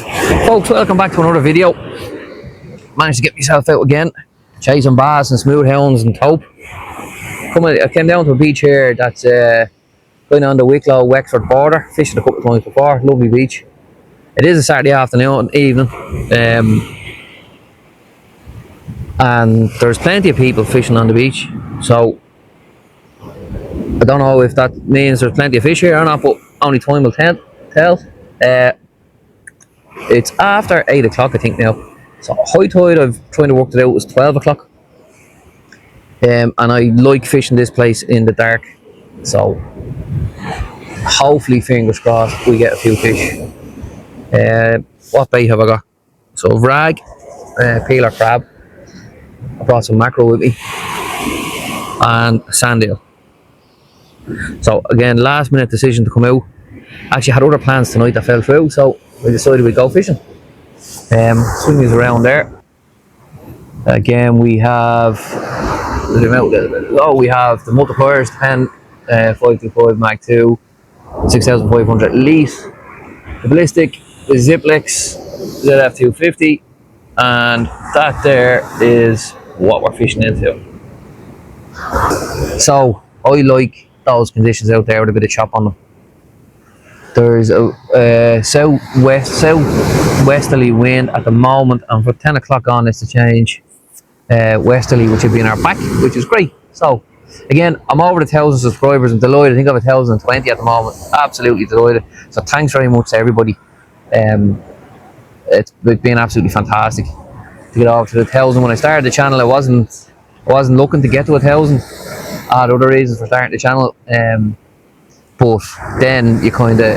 Folks, welcome back to another video. Managed to get myself out again, chasing bass and smooth hounds and taupe. I came down to a beach here that's going on the Wicklow Wexford border. Fishing a couple of times before, lovely beach. It is a Saturday afternoon, evening, and there's plenty of people fishing on the beach. So I don't know if that means there's plenty of fish here or not, but only time will tell. It's after 8 o'clock, I think now. So high tide, I've trying to work it out, was 12 o'clock. And I like fishing this place in the dark. So hopefully, fingers crossed, we get a few fish. What bait have I got? So rag, peeler crab. I brought some mackerel with me. And sand eel. So again, last minute decision to come out. Actually had other plans tonight that fell through, so we decided we'd go fishing. Swing is around there. Again, we have we have the multipliers, the Pen 525 Mag 2, 6500 elite, the ballistic, the Ziplex, ZF250, and that there is what we're fishing into. So I like those conditions out there with a bit of chop on them. There's a southwesterly wind at the moment, and for 10 o'clock on it's to change westerly, which would be in our back, which is great. So again, I'm over the 1,000 subscribers and delighted. I think I have 1,020 at the moment. Absolutely delighted. So thanks very much to everybody. It's been absolutely fantastic to get over to the 1,000. When I started the channel, I wasn't looking to get to 1,000. I had other reasons for starting the channel. But then you kind of,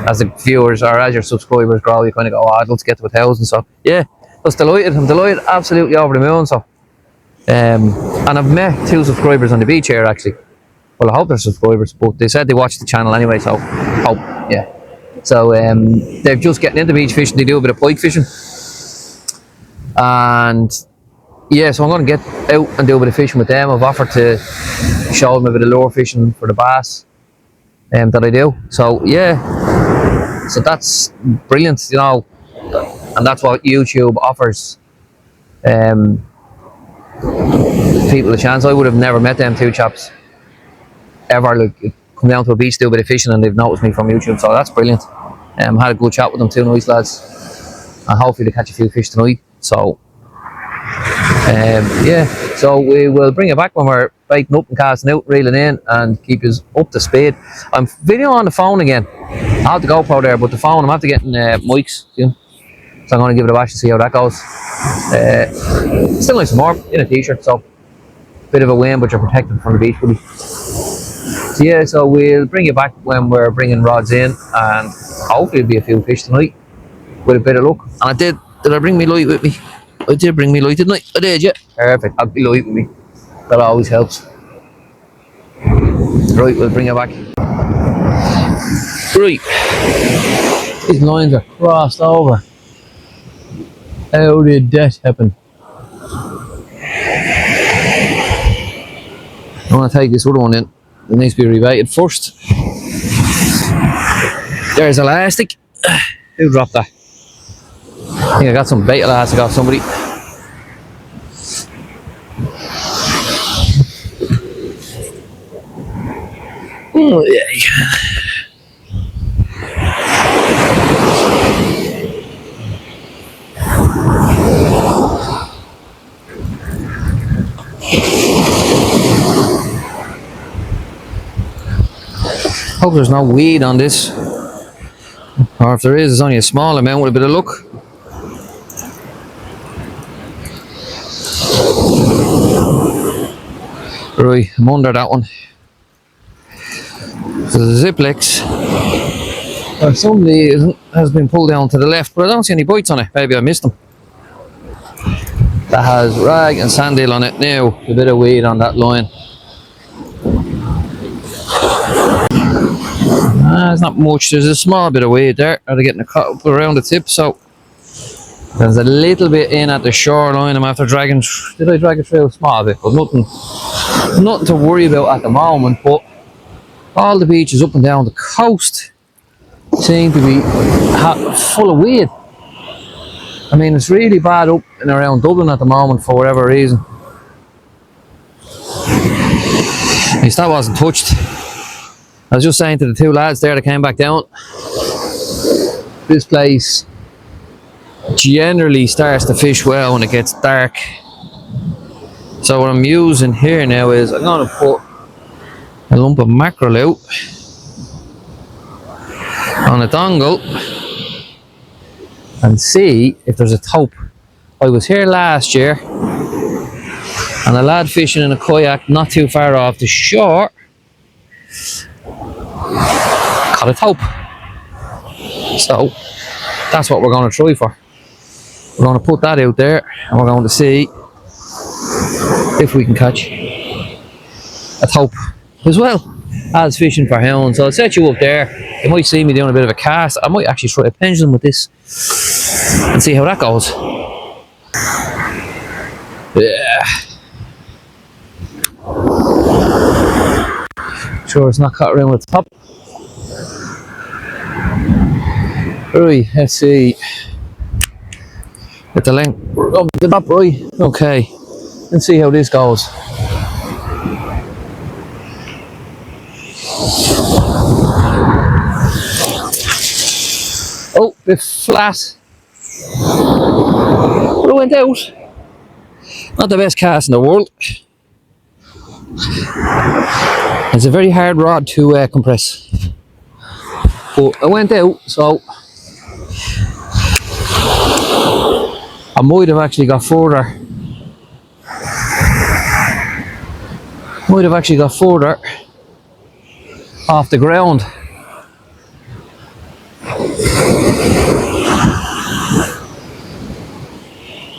as the viewers or as your subscribers grow, you kind of go, oh, I'd love to get to 1,000. So yeah, I was delighted. I'm delighted, absolutely over the moon. So, and I've met 2 subscribers on the beach here actually. Well, I hope they're subscribers, but they said they watch the channel anyway. So, hope, yeah. So they're just getting into beach fishing. They do a bit of pike fishing, and yeah, so I'm going to get out and do a bit of fishing with them. I've offered to show them a bit of lure fishing for the bass. That I do. So yeah, so that's brilliant, you know, and that's what YouTube offers people a chance. I would have never met them 2 chaps ever, like come down to a beach, do a bit of fishing, and they've noticed me from YouTube. So that's brilliant. Had a good chat with them, 2 nice lads, and hopefully they catch a few fish tonight. So yeah, so we will bring it back when we're biting up and casting out, reeling in, and keep us up to speed. I'm videoing on the phone again. I have the GoPro there, but the phone, I'm after getting mics, you know? So I'm going to give it a bash to see how that goes. Still nice and warm in a t-shirt, so bit of a wind, but you're protected from the beach fully. So yeah, so we'll bring you back when we're bringing rods in, and hopefully it'll be a few fish tonight with a bit of luck. And did I bring me light with me? I did bring me light, didn't I? I did, yeah. Perfect. I'll be light with me. That always helps. Right, we'll bring it back. Right. These lines are crossed over. How did that happen? I'm going to take this other one in. It needs to be rebaited first. There's elastic. Who dropped that? I think I got some bait elastic off somebody. Oh yeah. Hope there's no weed on this, or if there is, it's only a small amount with a bit of luck. Right, I'm under that one. So the Ziplex, or somebody has been pulled down to the left, but I don't see any bites on it. Maybe I missed them. That has rag and sand eel on it now. A bit of weed on that line. There's not much. There's a small bit of weed there. They're getting a cut up around the tip, so there's a little bit in at the shoreline. I'm after dragging. Did I drag it through? A small bit, but nothing to worry about at the moment. But all the beaches up and down the coast seem to be full of weed. I mean, it's really bad up and around Dublin at the moment for whatever reason. At least that wasn't touched. I was just saying to the two lads there that came back down, this place generally starts to fish well when it gets dark. So what I'm using here now is I'm going to put a lump of mackerel out on a dongle and see if there's a taupe. I was here last year and a lad fishing in a kayak not too far off the shore caught a taupe. So that's what we're going to try for. We're going to put that out there and we're going to see if we can catch a taupe as well as fishing for hounds. So I'll set you up there. You might see me doing a bit of a cast. I might actually try a pendulum with this and see how that goes. Yeah. Sure it's not cut around with the top. Right, let's see. Get the length of the top, right? Okay. Let's see how this goes. Oh, bit flat. But it went out. Not the best cast in the world. It's a very hard rod to compress. But it went out, so I might have actually got further. Off the ground.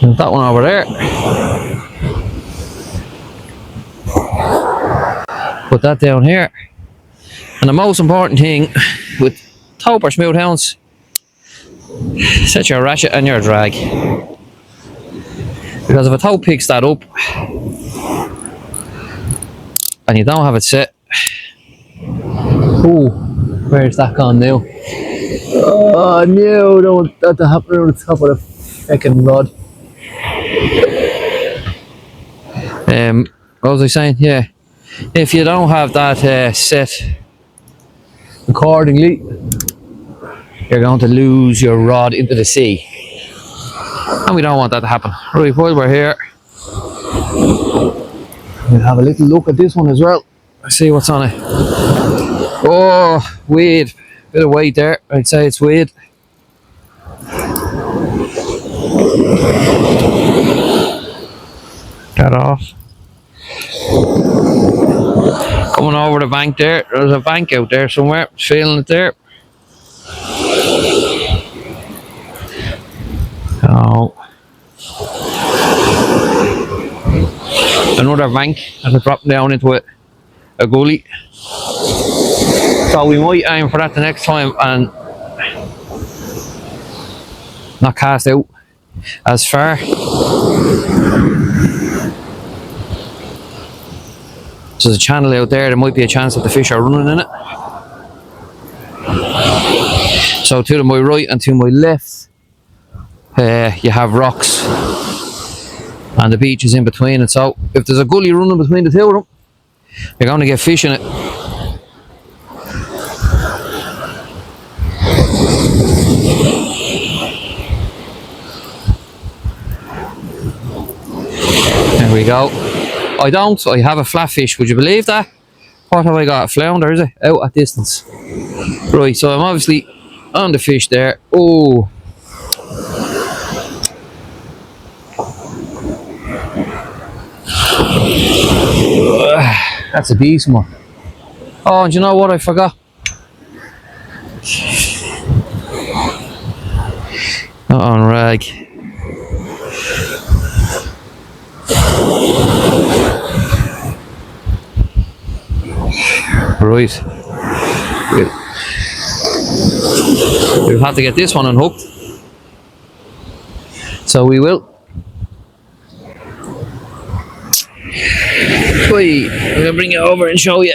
There's that one over there. Put that down here. And the most important thing with taupe or smooth hounds, set your ratchet and your drag. Because if a taupe picks that up and you don't have it set, oh, where's that gone now? Oh no, don't that to happen on the top of the fucking rod. What was I saying? Yeah, if you don't have that set accordingly, you're going to lose your rod into the sea, and we don't want that to happen. Right, while we're here, we'll have a little look at this one as well. See what's on it. Oh, weird. Bit of weight there. I'd say it's weird. That off. Coming over the bank there. There's a bank out there somewhere. Feeling it there. Oh. Another bank and it's dropping down into a gully. So we might aim for that the next time and not cast out as far. There's a channel out there might be a chance that the fish are running in it. So to my right and to my left, you have rocks and the beach is in between, and so if there's a gully running between the two of them, you're going to get fish in it. There we go. I have a flatfish, would you believe that? What have I got? A flounder, is it? Out at distance. Right, so I'm obviously on the fish there. Oh. That's a decent one. Oh, and you know what I forgot? Not on rag. Right. We'll have to get this one unhooked. So we will. Wait, I'm going to bring it over and show you.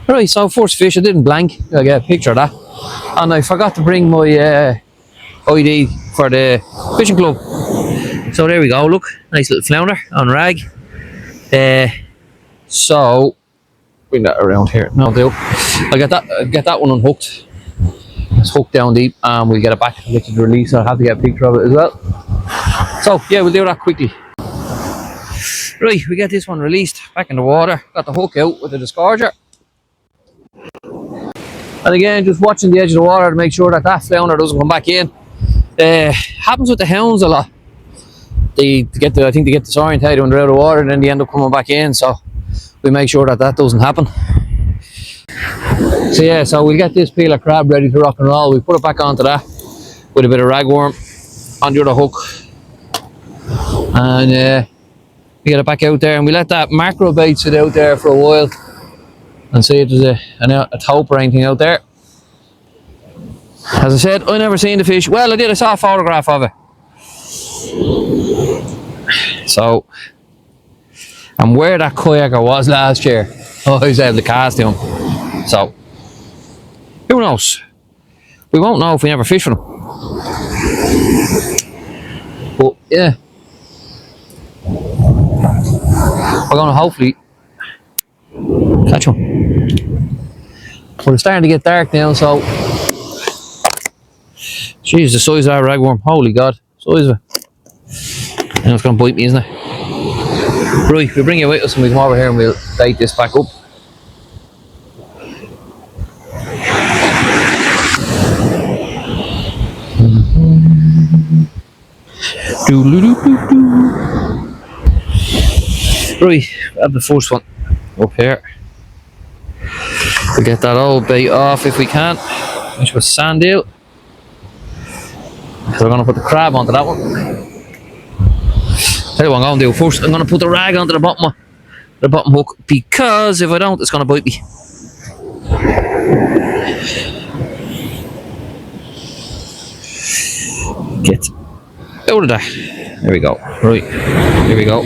Right, so first fish, I didn't blank. I get a picture of that. And I forgot to bring my ID for the fishing club. So there we go, look. Nice little flounder on rag. So, bring that around here. No, do. I get that one unhooked. It's hooked down deep and we'll get it back and get you to release. I'll have to get a picture of it as well. So, yeah, we'll do that quickly. Right, we get this one released back in the water. Got the hook out with the disgorger. And again, just watching the edge of the water to make sure that that flounder doesn't come back in. Happens with the hounds a lot. I think they get disorientated when they're out of water and then they end up coming back in. So we make sure that that doesn't happen. So yeah, so we'll get this peeler crab ready to rock and roll. We put it back onto that with a bit of ragworm on the other hook. And we get it back out there and we let that macro bait sit out there for a while and see if there's a taupe or anything out there. As I said, I never seen the fish. Well, I saw a photograph of it. So, and where that kayaker was last year, I was able to cast him. So, who knows? We won't know if we never fish with him. But yeah, we're going to hopefully catch him. But it's starting to get dark now, so jeez, the size of that ragworm, holy god, size of it. Now it's going to bite me, isn't it? Right, we'll bring you with us and we'll come over here and we'll bait this back up. Right, I have the first one up here. We'll get that old bait off if we can, which was sand eel. So we're going to put the crab onto that one. Tell you what I'm going to do first. I'm going to put the rag onto the bottom hook, because if I don't, it's going to bite me. Get out of there. There we go. Right, here we go.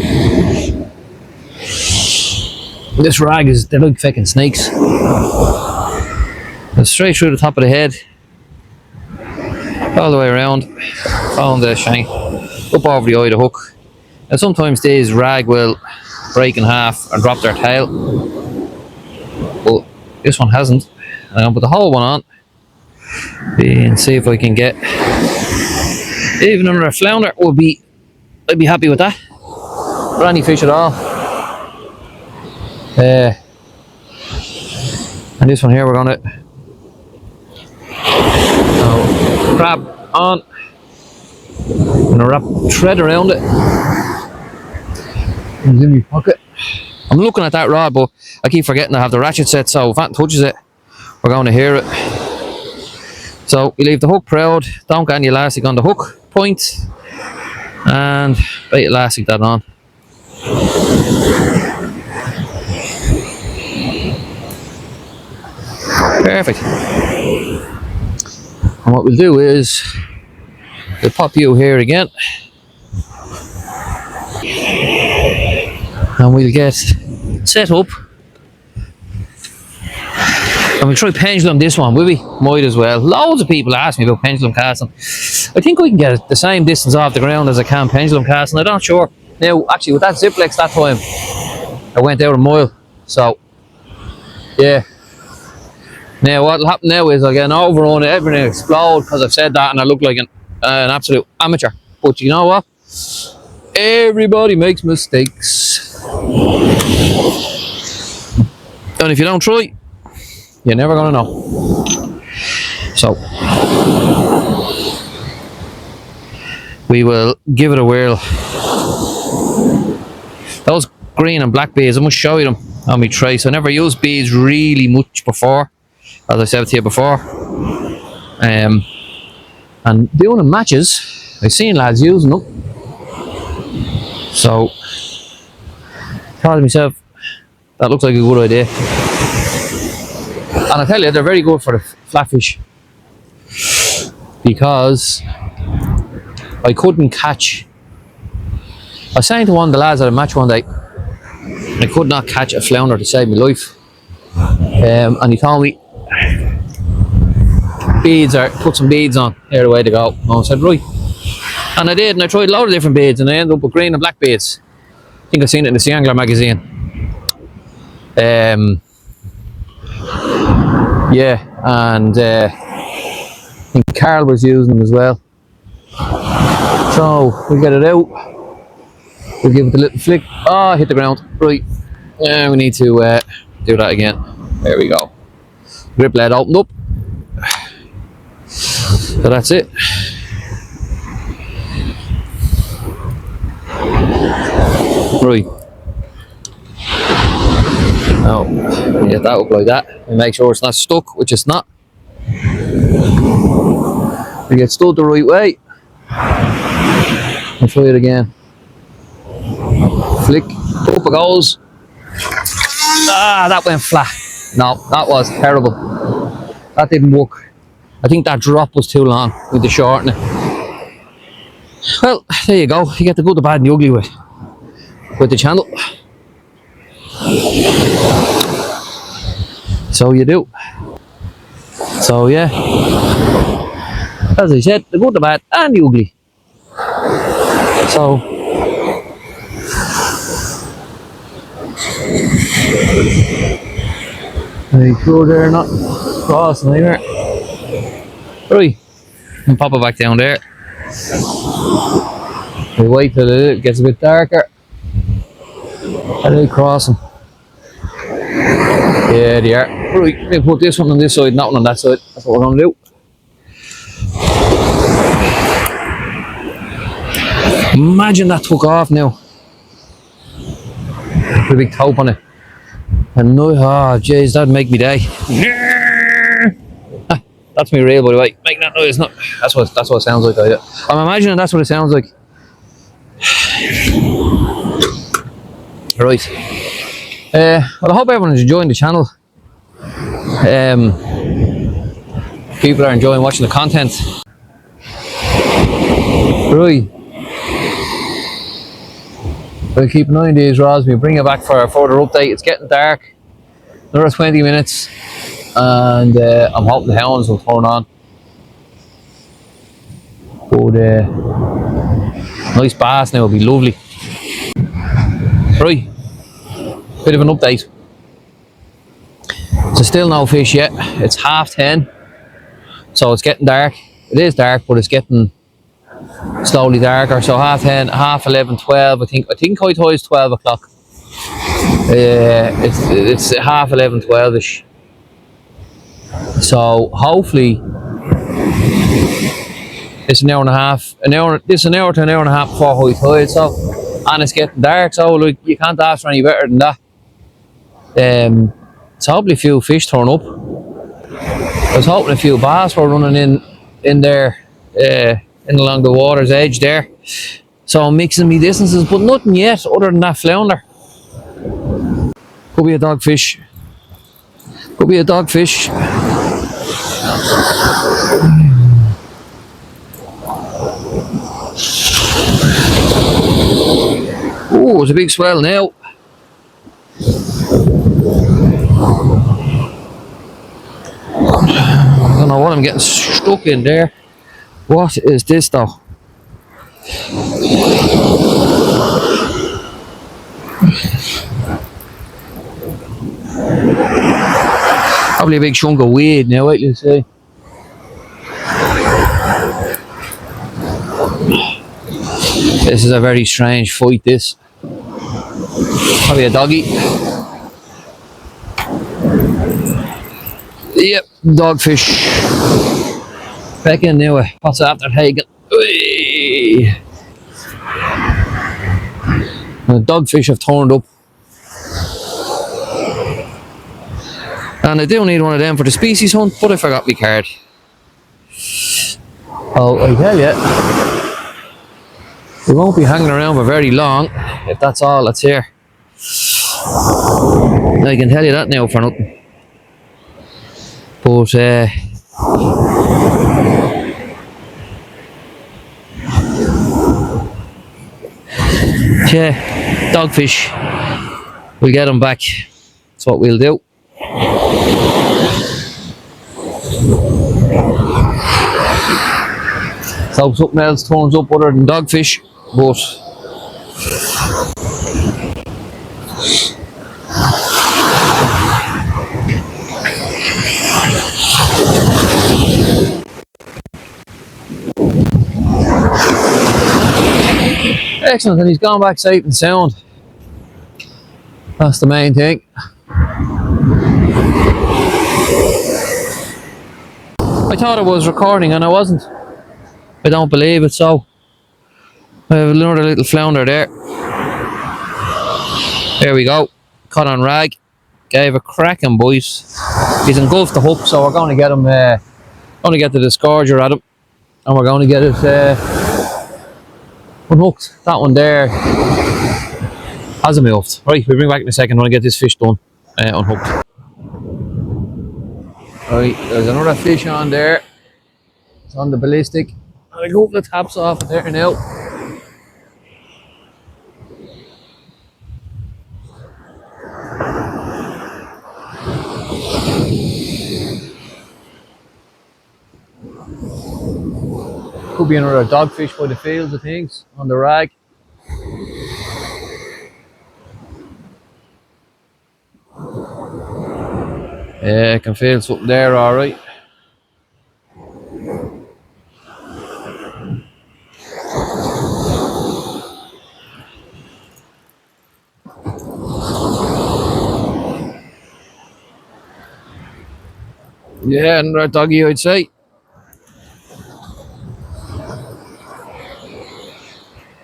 This rag they're like fucking snakes. It's straight through the top of the head, all the way around, following the shank, up over the eye of the hook. And sometimes these rag will break in half and drop their tail. But this one hasn't. I'm going to put the whole one on and see if I can get even another flounder. I'd be happy with that. Or any fish at all. And this one here we're going to crab on. I'm going to wrap thread around it. It's in my pocket. I'm looking at that rod, but I keep forgetting to have the ratchet set, so if that touches it, we're going to hear it. So you leave the hook proud, don't get any elastic on the hook point, and bait elastic that on. Perfect. And what we'll do is we'll pop you here again, and we'll get set up, and we'll try pendulum this one, will we? Might as well. Loads of people ask me about pendulum casting. I think we can get it the same distance off the ground as I can pendulum casting. I'm not sure. Now, actually, with that Ziplex that time, I went out a mile. So, yeah. Now, what'll happen now is I'll get an overrun, everything will explode because I've said that and I look like an absolute amateur. But you know what? Everybody makes mistakes. And if you don't try, you're never going to know. So, we will give it a whirl. Those green and black beads, I must show you them on my trace. I never used beads really much before, as I said to you before. And doing them matches, I've seen lads using them. So, thought to myself, that looks like a good idea. And I tell you, they're very good for the flatfish, because I couldn't catch. I was saying to one of the lads at a match one day, I could not catch a flounder to save my life. And he told me put some beads on, they're the way to go. And I said, right. And I did, and I tried a lot of different beads, and I ended up with green and black beads. I think I've seen it in the Sea Angler magazine. Yeah, and I think Carl was using them as well. So we get it out, we'll give it a little flick. Oh, hit the ground. Right, we need to do that again. There we go. Grip lead opened up. So that's it. Right. Now, get that up like that and make sure it's not stuck, which it's not. We get stood the right way. And try it again. Flick, up it goes. Ah, that went flat. No, that was terrible. That didn't work. I think that drop was too long with the shortening. Well, there you go. You get the good, the bad, and the ugly with the channel. So you do. So yeah, as I said, the good, the bad, and the ugly. So make sure they're not crossing anywhere. Right, and pop it back down there. We wait till it gets a bit darker. Are they crossing? Yeah, they are. Right, we put this one on this side, not one on that side. That's what we're going to do. Imagine that took off now. Put a big taupe on it. And no, oh jeez, that'd make me day. That's me reel, by the way. Make that noise. Not. That's what it sounds like. I'm imagining that's what it sounds like. Right. Well, I hope everyone's enjoying the channel. People are enjoying watching the content. Right. We'll keep an eye on these rods. We'll bring it back for a further update. It's getting dark. Another 20 minutes. And I'm hoping the hounds will turn on. But nice bass now will be lovely. Right. Bit of an update. So still no fish yet. It's 10:30, so it's getting dark. It is dark, but it's getting slowly darker. So 10:30, 11:30, 12. I think high tide is 12 o'clock. It's 11:30, 12ish. So hopefully it's an hour and a half. An hour to an hour and a half before high tide. So, and it's getting dark. So like you can't ask for any better than that. So hopefully a few fish turn up. I was hoping a few bass were running in there, in along the water's edge there. So I'm mixing me distances, but nothing yet other than that flounder. Could be a dogfish. Could be a dogfish. Oh, it's a big swell now. I don't know what I'm getting stuck in there. What is this though? Probably a big chunk of weed now, wait till you see. This is a very strange fight, this. Probably a doggy. Yep, dogfish. Back in now. What's after Hagen? The dogfish have turned up. And I do need one of them for the species hunt, but I forgot my card. Oh, I tell you, we won't be hanging around for very long, if that's all that's here. I can tell you that now for nothing. But yeah, dogfish. We'll get them back. That's what we'll do. So something else turns up other than dogfish, but excellent, and he's gone back safe and sound. That's the main thing. I thought I was recording and I wasn't. I don't believe it, so I have another little flounder there. There we go. Caught on rag. Gave a cracking bite. He's engulfed the hook, so we're going to get him, going to get the disgorger at him. And we're going to get it unhooked. That one there hasn't moved. Right, we'll bring back in a second. I want to get this fish done, unhooked. Right, there's another fish on there. It's on the ballistic. And a couple of taps off there now. Could be another dogfish by the fields of things on the rag. Yeah, I can feel something there, alright. Yeah, another doggy, I'd say.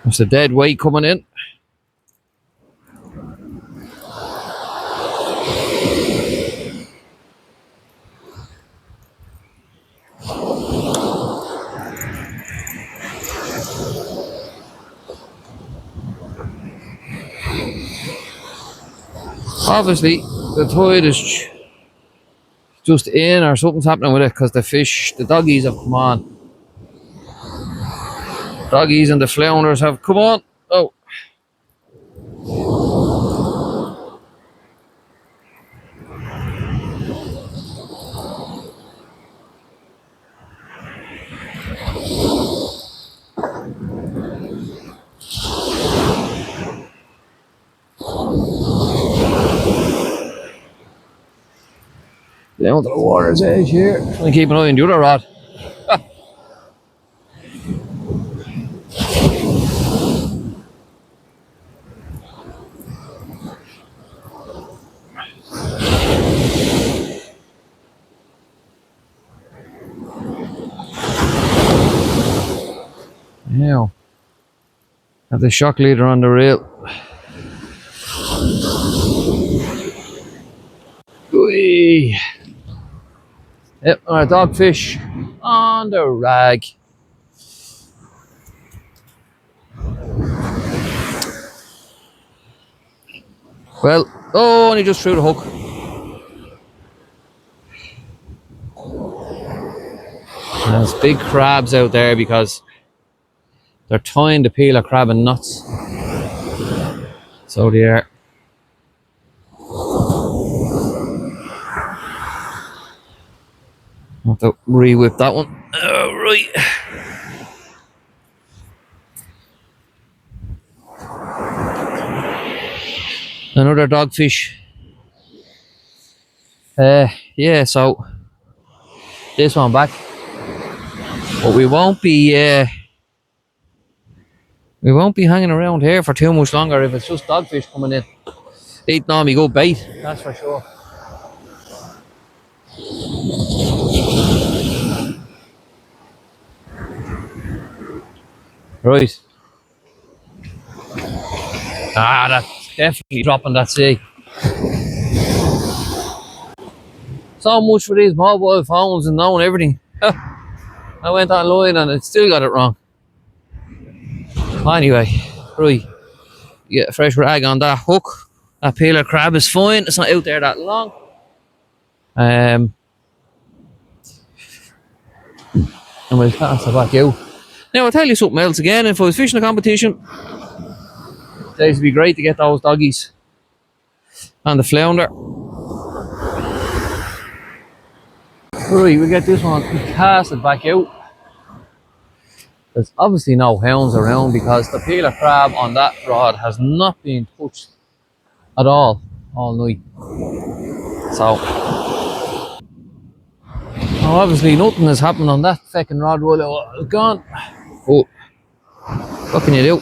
There's a dead weight coming in. Obviously, the tide is just in, or something's happening with it, because the doggies have come on. Doggies and the flounders have come on. Oh. Down to the water's edge here. And keep an eye on the other rod. Now, have the shock leader on the reel. Whee. Yep, our dogfish on the rag. Well, oh, and he just threw the hook. And there's big crabs out there because they're tying the peeler crab in knots. So they are. I'll have to re-whip that one. Oh, right. Another dogfish. Yeah, so this one back. But we won't be hanging around here for too much longer if it's just dogfish coming in. Eating on me good bait, that's for sure. Right. Ah, that's definitely dropping that sea. So much for these mobile phones and knowing everything. I went online and it still got it wrong. Anyway, right. Get a fresh rag on that hook. That peeler crab is fine. It's not out there that long. And we'll cast it back out. Now I'll tell you something else again. If I was fishing a competition, it would be great to get those doggies and the flounder. Right, we get this one, we cast it back out. There's obviously no hounds around because the peeler crab on that rod has not been touched at all night. So, now obviously nothing has happened on that fucking rod while it was gone. Oh, what can you do?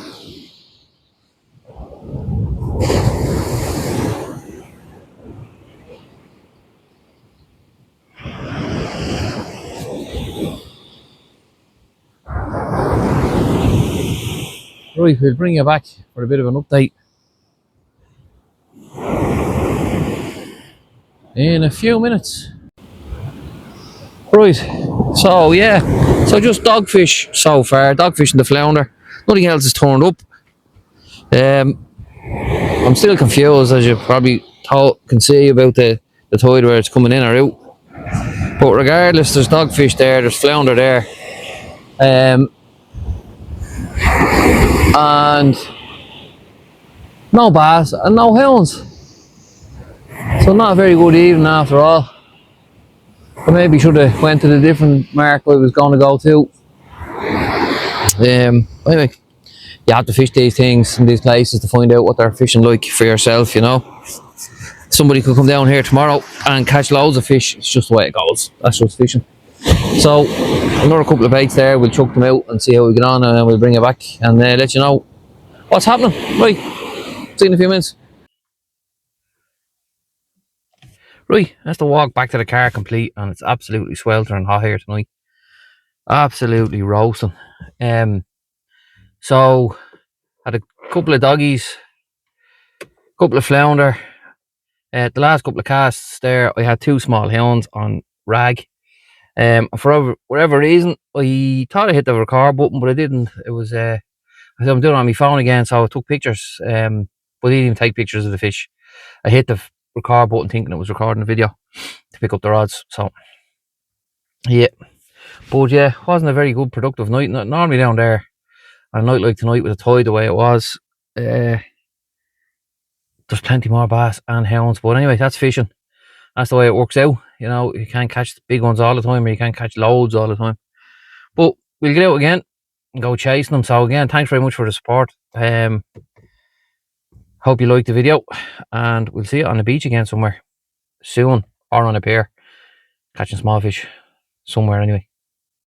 Right, we'll bring you back for a bit of an update in a few minutes. Right, so yeah, so just dogfish so far, dogfish and the flounder. Nothing else has turned up. I'm still confused, as you probably can see, about the tide where it's coming in or out. But regardless, there's dogfish there, there's flounder there, and no bass and no hounds. So not a very good evening after all. I maybe should have went to the different mark I was going to go to. Anyway, you have to fish these things in these places to find out what they're fishing like for yourself, you know. Somebody could come down here tomorrow and catch loads of fish. It's just the way it goes. That's just fishing. So another couple of baits there, we'll chuck them out and see how we get on, and then we'll bring it back and let you know what's happening. Right, see you in a few minutes. Right, that's the walk back to the car complete, and it's absolutely sweltering hot here tonight. Absolutely roasting. So had a couple of doggies, couple of flounder. The last couple of casts there, I had two small hounds on rag. For whatever reason, I thought I hit the record button, but I didn't. It was I'm doing it on my phone again, so I took pictures. But I didn't even take pictures of the fish. I hit the record button thinking it was recording a video to pick up the rods. So yeah, but yeah, wasn't a very good productive night. Normally down there, on a night like tonight with the tide the way it was, there's plenty more bass and hounds. But anyway, that's fishing. That's the way it works out. You know, you can't catch the big ones all the time, or you can't catch loads all the time. But we'll get out again and go chasing them. So again, thanks very much for the support. Hope you liked the video, and we'll see you on the beach again somewhere soon, or on a pier catching small fish somewhere anyway.